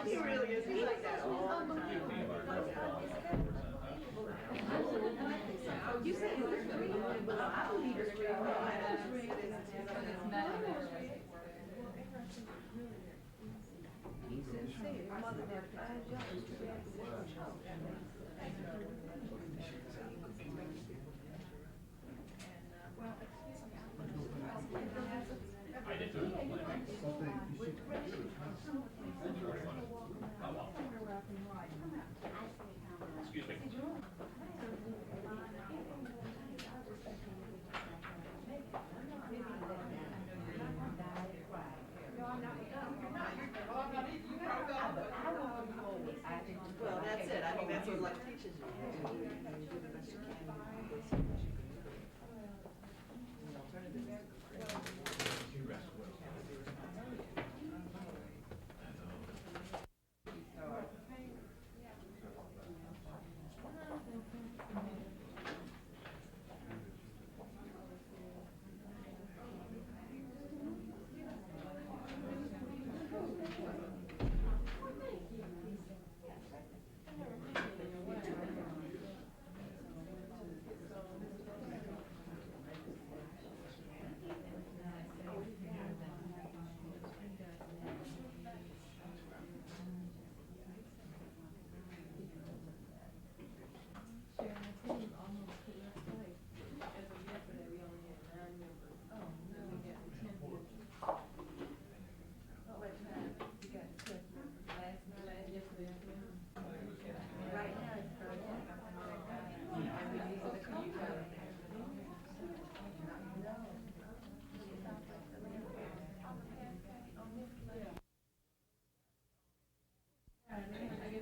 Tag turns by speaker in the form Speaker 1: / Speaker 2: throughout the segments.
Speaker 1: He really is. He's like that all the time. You said it was three, but I believe it's three. He said, mother had 5 jobs to be at the
Speaker 2: I did too. Excuse me.
Speaker 1: Well, that's it. I mean, that's what life teaches you. You do the best you can.
Speaker 2: You rest well.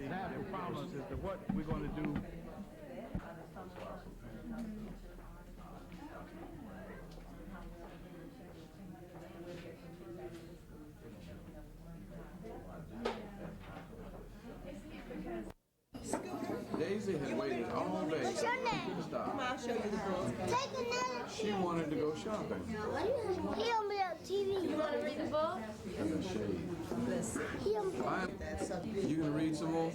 Speaker 3: That informs us as to what we're going to do.
Speaker 4: Daisy had waited all day.
Speaker 5: What's your name?
Speaker 4: Stop.
Speaker 1: I'll show you the girls.
Speaker 5: Take another.
Speaker 4: She wanted to go shopping.
Speaker 5: He don't be on TV. You want to read the book?
Speaker 4: And the shade.
Speaker 5: He don't be.
Speaker 4: Fine. You can read some more?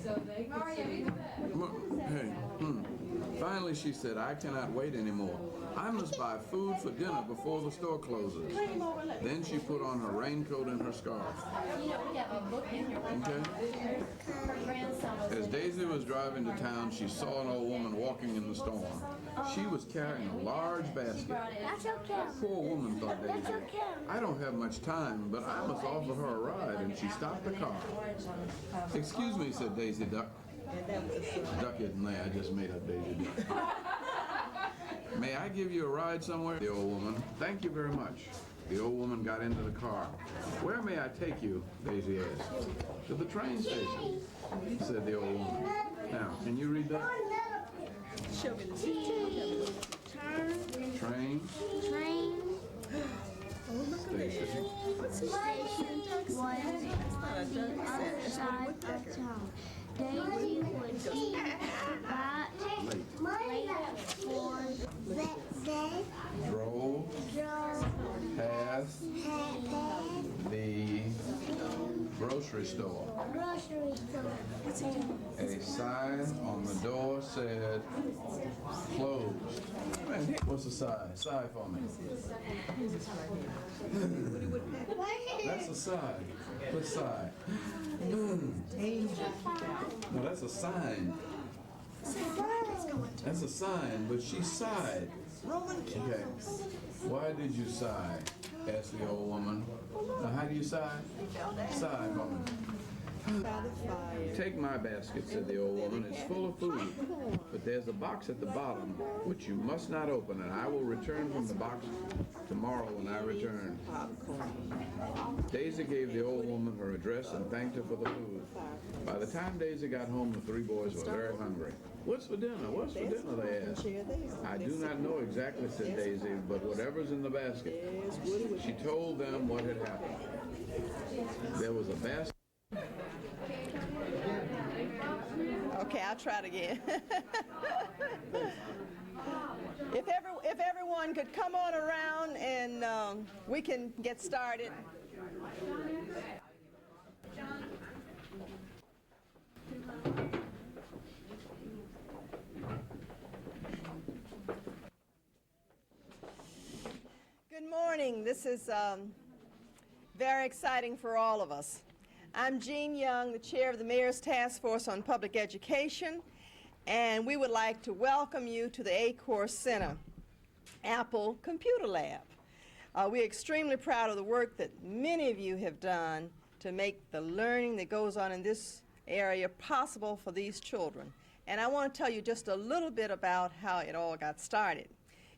Speaker 4: Hey, Finally, she said, I cannot wait anymore. I must buy food for dinner before the store closes. Then she put on her raincoat and her scarf. Okay? As Daisy was driving to town, she saw an old woman walking in the storm. She was carrying a large basket.
Speaker 5: That's okay.
Speaker 4: Poor woman, thought
Speaker 5: That's
Speaker 4: Daisy.
Speaker 5: okay.
Speaker 4: I don't have much time, but I must offer her a ride, and she stopped the car. Excuse me, said Daisy Duck. Duck isn't there, I just made up Daisy Duck. May I give you a ride somewhere? The old woman. Thank you very much. The old woman got into the car. Where may I take you? Daisy asked. To the train station, said the old woman. Now, can you read that?
Speaker 1: Show me the
Speaker 4: Train. Station.
Speaker 5: Station was on the other side of town. Daisy would be back late for
Speaker 4: Drove past the grocery store. A sign on the door said closed. Man, what's the sign? Sign for me. That's a sign. What sign? No, that's a sign. That's a sign, but she sighed. Okay. Why did you sigh? Asked the old woman. Now, how do you sigh? Sigh for me. Take my basket, said the old woman. It's full of food, but there's a box at the bottom which you must not open, and I will return from the box tomorrow when I return. Daisy gave the old woman her address and thanked her for the food. By the time Daisy got home, the three boys were very hungry. What's for dinner? What's for dinner? They asked. I do not know exactly, said Daisy, but whatever's in the basket. She told them what had happened. There was a basket.
Speaker 1: Okay, I'll try it again. everyone could come on around and we can get started. Good morning. This is very exciting for all of us. I'm Jean Young, the chair of the Mayor's Task Force on Public Education, and we would like to welcome you to the AARL Center Apple Computer Lab. We're extremely proud of the work that many of you have done to make the learning that goes on in this area possible for these children. And I want to tell you just a little bit about how it all got started.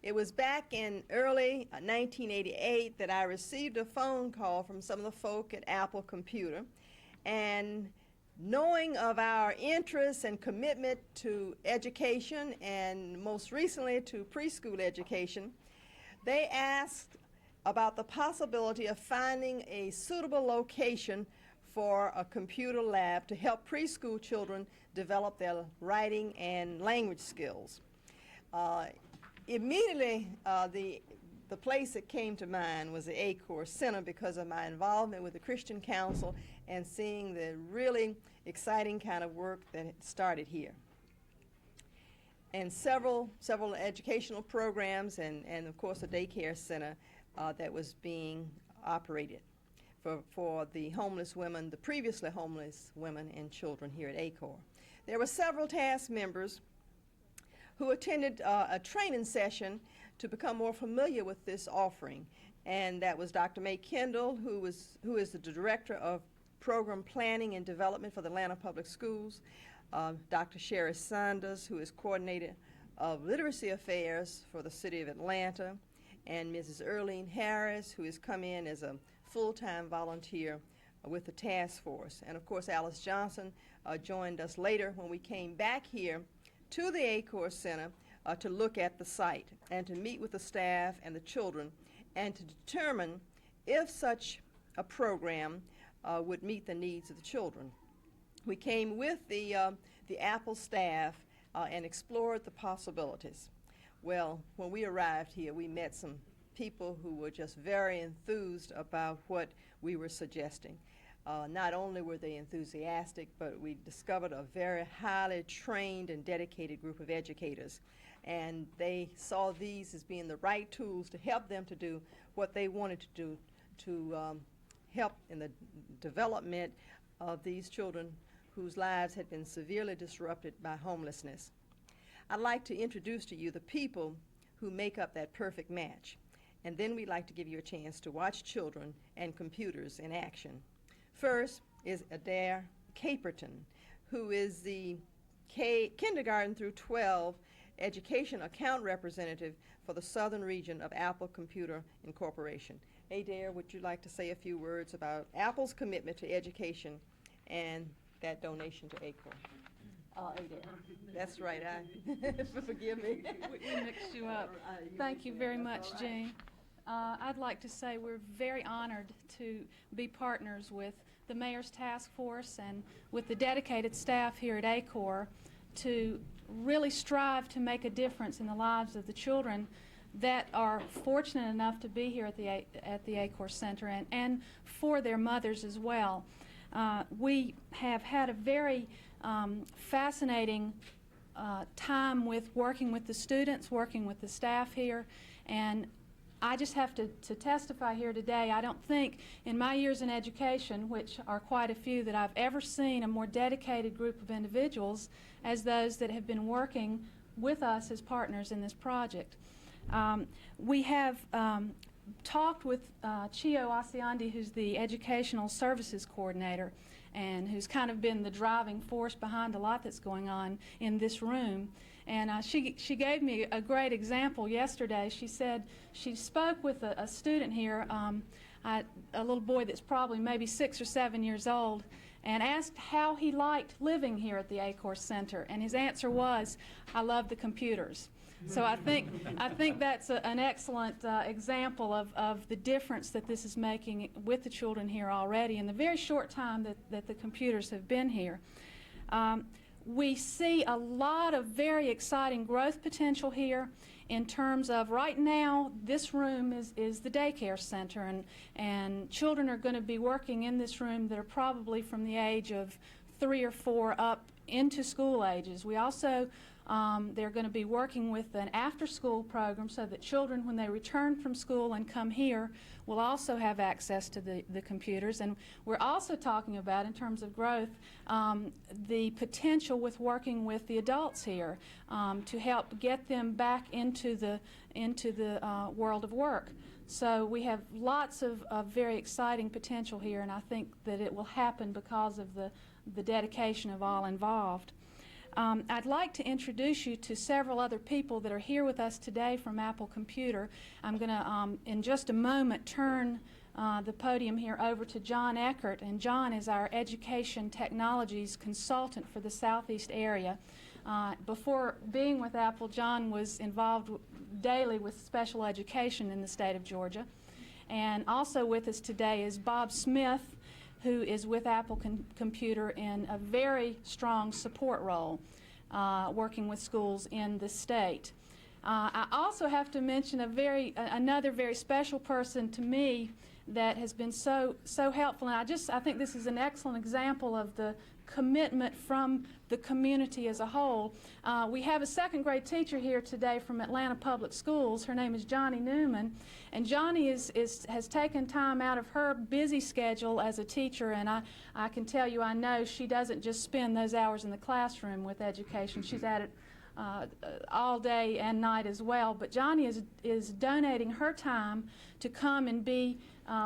Speaker 1: It was back in early 1988 that I received a phone call from some of the folk at Apple Computer, and knowing of our interest and commitment to education and most recently to preschool education, they asked about the possibility of finding a suitable location for a computer lab to help preschool children develop their writing and language skills. Immediately, the place that came to mind was the AARL Center because of my involvement with the Christian Council and seeing the really exciting kind of work that had started here. And several educational programs and of course a daycare center that was being operated for the homeless women, the previously homeless women and children here at AARL. There were several task members who attended a training session to become more familiar with this offering. And that was Dr. May Kendall, who is the Director of Program Planning and Development for the Atlanta Public Schools, Dr. Sherry Saunders, who is Coordinator of Literacy Affairs for the City of Atlanta, and Mrs. Earlene Harris, who has come in as a full-time volunteer with the task force. And of course, Alice Johnson joined us later when we came back here to the AARL Center to look at the site and to meet with the staff and the children and to determine if such a program would meet the needs of the children. We came with the Apple staff and explored the possibilities. Well, when we arrived here, we met some people who were just very enthused about what we were suggesting. Not only were they enthusiastic, but we discovered a very highly trained and dedicated group of educators. And they saw these as being the right tools to help them to do what they wanted to do to help in the development of these children whose lives had been severely disrupted by homelessness. I'd like to introduce to you the people who make up that perfect match. And then we'd like to give you a chance to watch children and computers in action. First is Adair Caperton, who is the kindergarten through 12 education account representative for the southern region of Apple Computer Incorporation. Adair, would you like to say a few words about Apple's commitment to education and that donation to AARL? Adair. That's right. Forgive me.
Speaker 6: We mixed you up. Thank you very much, Jean. I'd like to say we're very honored to be partners with the Mayor's Task Force and with the dedicated staff here at AARL to really strive to make a difference in the lives of the children that are fortunate enough to be here at the AARL Center and for their mothers as well. We have had a very fascinating time with working with the students, working with the staff here, and I just have to testify here today. I don't think in my years in education, which are quite a few, that I've ever seen a more dedicated group of individuals as those that have been working with us as partners in this project. We have talked with Chio Asiandi, who's the Educational Services Coordinator and who's kind of been the driving force behind a lot that's going on in this room. And she gave me a great example yesterday. She said she spoke with a student here, a little boy that's probably maybe 6 or 7 years old, and asked how he liked living here at the AARL Center. And his answer was, "I love the computers." So I think that's an excellent example of the difference that this is making with the children here already in the very short time that the computers have been here. We see a lot of very exciting growth potential here in terms of right now this room is the daycare center, and children are going to be working in this room that are probably from the age of 3 or 4 up into school ages. We also they're going to be working with an after-school program so that children, when they return from school and come here, will also have access to the computers. And we're also talking about, in terms of growth, the potential with working with the adults here to help get them back into the world of work. So we have lots of very exciting potential here, and I think that it will happen because of the dedication of all involved. I'd like to introduce you to several other people that are here with us today from Apple Computer. I'm going to, in just a moment, turn the podium here over to John Eckert, and John is our Education Technologies Consultant for the Southeast area. Before being with Apple, John was involved daily with special education in the state of Georgia. And also with us today is Bob Smith, who is with Apple Computer in a very strong support role, working with schools in the state. I also have to mention another very special person to me that has been so helpful, and I think this is an excellent example of the commitment from the community as a whole. We have a second grade teacher here today from Atlanta Public Schools. Her name is Johnny Newman, and Johnny has taken time out of her busy schedule as a teacher, and I can tell you, I know she doesn't just spend those hours in the classroom with education. She's at it all day and night as well. But Johnny is donating her time to come and be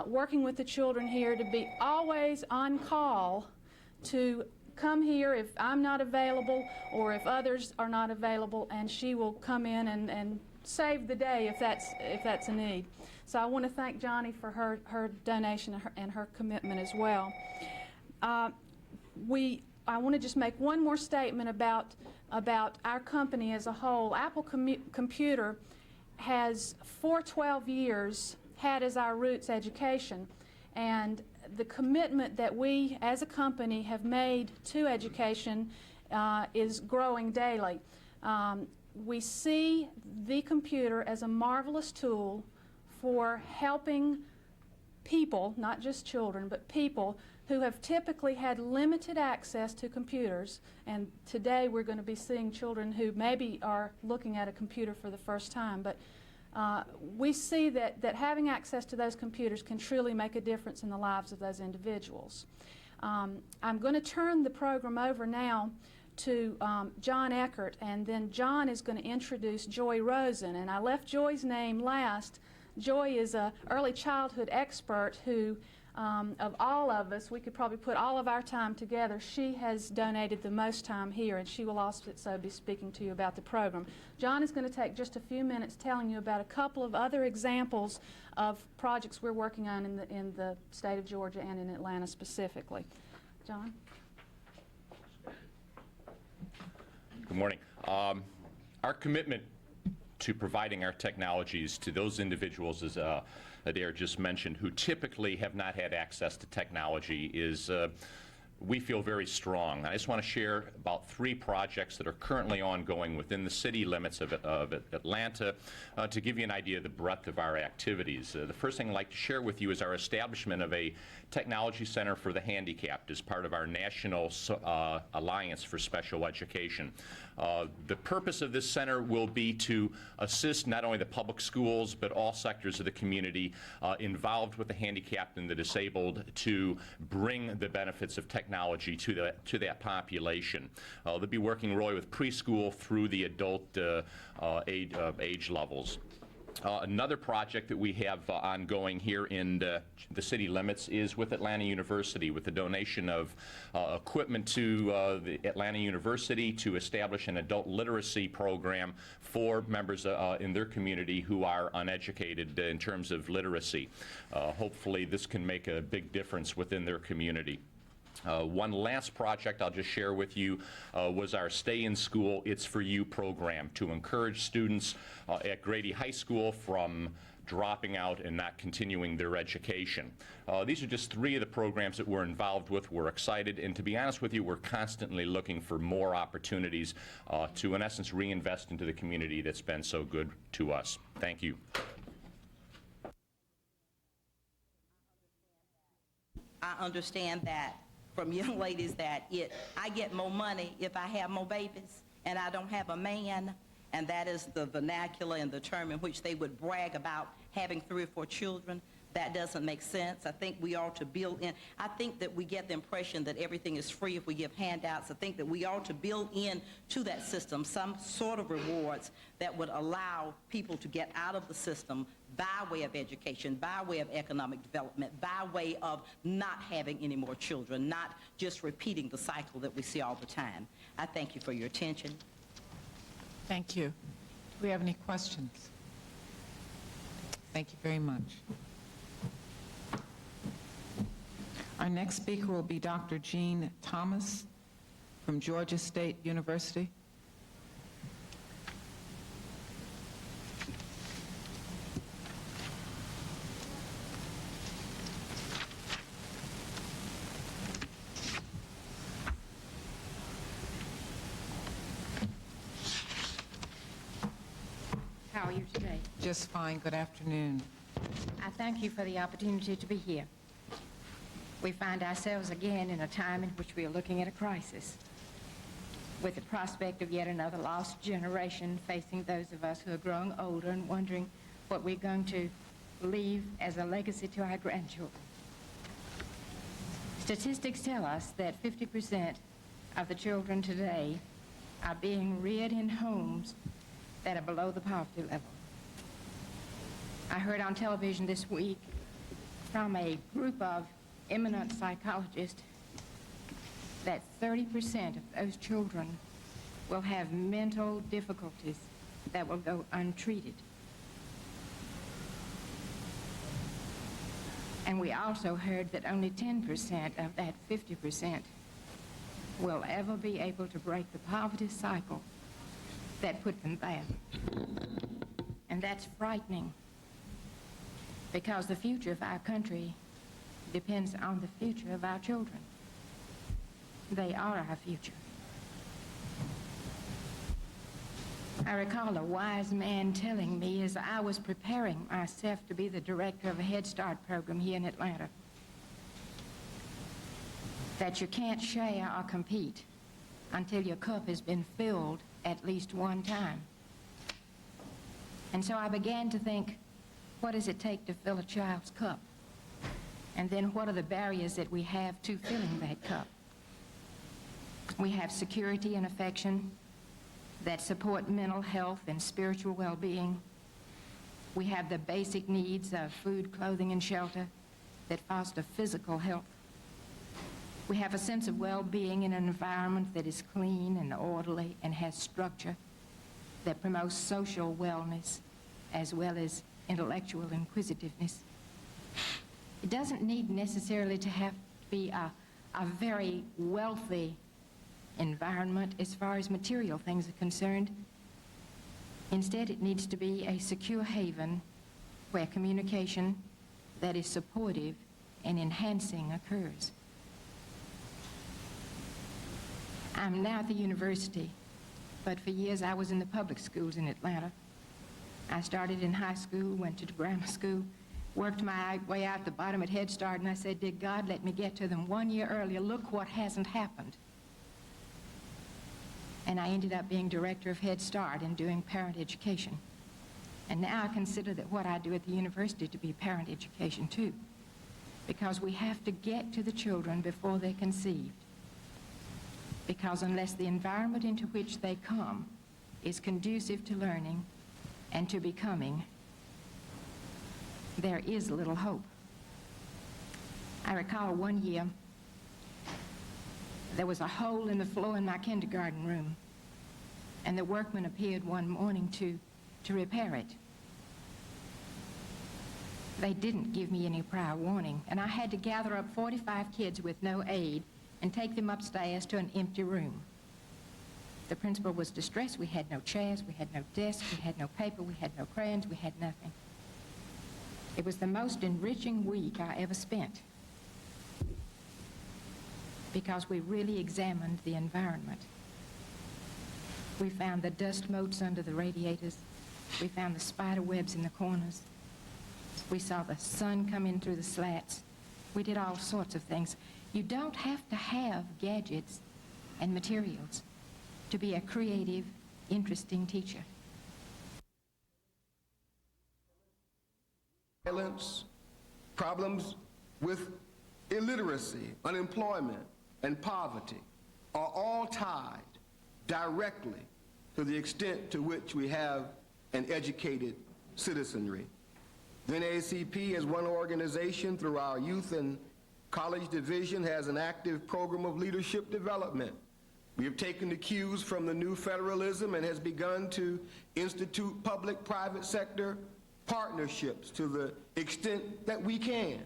Speaker 6: working with the children here, to be always on call, to come here if I'm not available or if others are not available, and she will come in and save the day if that's a need. So I want to thank Johnny for her donation and her commitment as well. I want to just make one more statement about our company as a whole. Apple Computer has for 12 years had as our roots education, and the commitment that we as a company have made to education is growing daily. We see the computer as a marvelous tool for helping people, not just children, but people who have typically had limited access to computers. And today we're going to be seeing children who maybe are looking at a computer for the first time. But we see that having access to those computers can truly make a difference in the lives of those individuals. I'm going to turn the program over now to John Eckert, and then John is going to introduce Joy Rosen. And I left Joy's name last. Joy is an early childhood expert who, of all of us, we could probably put all of our time together. She has donated the most time here, and she will also be speaking to you about the program. John is going to take just a few minutes telling you about a couple of other examples of projects we're working on in the state of Georgia and in Atlanta specifically. John?
Speaker 2: Good morning. Our commitment to providing our technologies to those individuals, as Adair just mentioned, who typically have not had access to technology is, we feel, very strong. I just want to share about 3 projects that are currently ongoing within the city limits of Atlanta to give you an idea of the breadth of our activities. The first thing I'd like to share with you is our establishment of a technology center for the handicapped as part of our National Alliance for Special Education. The purpose of this center will be to assist not only the public schools but all sectors of the community involved with the handicapped and the disabled to bring the benefits of technology to that population. They'll be working really with preschool through the adult age levels. Another project that we have ongoing here in the city limits is with Atlanta University, with the donation of equipment to the Atlanta University to establish an adult literacy program for members in their community who are uneducated in terms of literacy. Hopefully this can make a big difference within their community. One last project I'll just share with you was our Stay in School, It's For You program to encourage students at Grady High School from dropping out and not continuing their education. These are just 3 of the programs that we're involved with. We're excited, and to be honest with you, we're constantly looking for more opportunities to, in essence, reinvest into the community that's been so good to us. Thank you.
Speaker 7: I understand that from young ladies that I get more money if I have more babies and I don't have a man, and that is the vernacular and the term in which they would brag about having 3 or 4 children. That doesn't make sense. I think we ought to build in. I think that we get the impression that everything is free if we give handouts. I think that we ought to build in to that system some sort of rewards that would allow people to get out of the system by way of education, by way of economic development, by way of not having any more children, not just repeating the cycle that we see all the time. I thank you for your attention.
Speaker 8: Thank you. Do we have any questions? Thank you very much. Our next speaker will be Dr. Jean Thomas from Georgia State University.
Speaker 9: How are you today?
Speaker 8: Just fine. Good afternoon.
Speaker 9: I thank you for the opportunity to be here. We find ourselves again in a time in which we are looking at a crisis, with the prospect of yet another lost generation facing those of us who are growing older and wondering what we're going to leave as a legacy to our grandchildren. Statistics tell us that 50% of the children today are being reared in homes that are below the poverty level. I heard on television this week from a group of eminent psychologists that 30% of those children will have mental difficulties that will go untreated. And we also heard that only 10% of that 50% will ever be able to break the poverty cycle that put them there. And that's frightening, because the future of our country depends on the future of our children. They are our future. I recall a wise man telling me as I was preparing myself to be the director of a Head Start program here in Atlanta, that you can't share or compete until your cup has been filled at least one time. And so I began to think, what does it take to fill a child's cup? And then what are the barriers that we have to filling that cup? We have security and affection that support mental health and spiritual well-being. We have the basic needs of food, clothing, and shelter that foster physical health. We have a sense of well-being in an environment that is clean and orderly and has structure that promotes social wellness as well as intellectual inquisitiveness. It doesn't need necessarily to have to be a very wealthy environment as far as material things are concerned. Instead, it needs to be a secure haven where communication that is supportive and enhancing occurs. I'm now at the university, but for years I was in the public schools in Atlanta. I started in high school, went to grammar school, worked my way out the bottom at Head Start, and I said, "Did God let me get to them 1 year earlier? Look what hasn't happened." And I ended up being director of Head Start and doing parent education. And now I consider that what I do at the university to be parent education too, because we have to get to the children before they're conceived. Because unless the environment into which they come is conducive to learning and to becoming, there is little hope. I recall one year there was a hole in the floor in my kindergarten room, and the workmen appeared one morning to repair it. They didn't give me any prior warning, and I had to gather up 45 kids with no aid and take them upstairs to an empty room. The principal was distressed. We had no chairs, we had no desks, we had no paper, we had no crayons, we had nothing. It was the most enriching week I ever spent because we really examined the environment. We found the dust motes under the radiators. We found the spider webs in the corners. We saw the sun come in through the slats. We did all sorts of things. You don't have to have gadgets and materials to be a creative, interesting teacher.
Speaker 10: Violence, problems with illiteracy, unemployment, and poverty are all tied directly to the extent to which we have an educated citizenry. The NAACP, as one organization through our youth and college division, has an active program of leadership development. We have taken the cues from the new federalism and has begun to institute public-private sector partnerships to the extent that we can.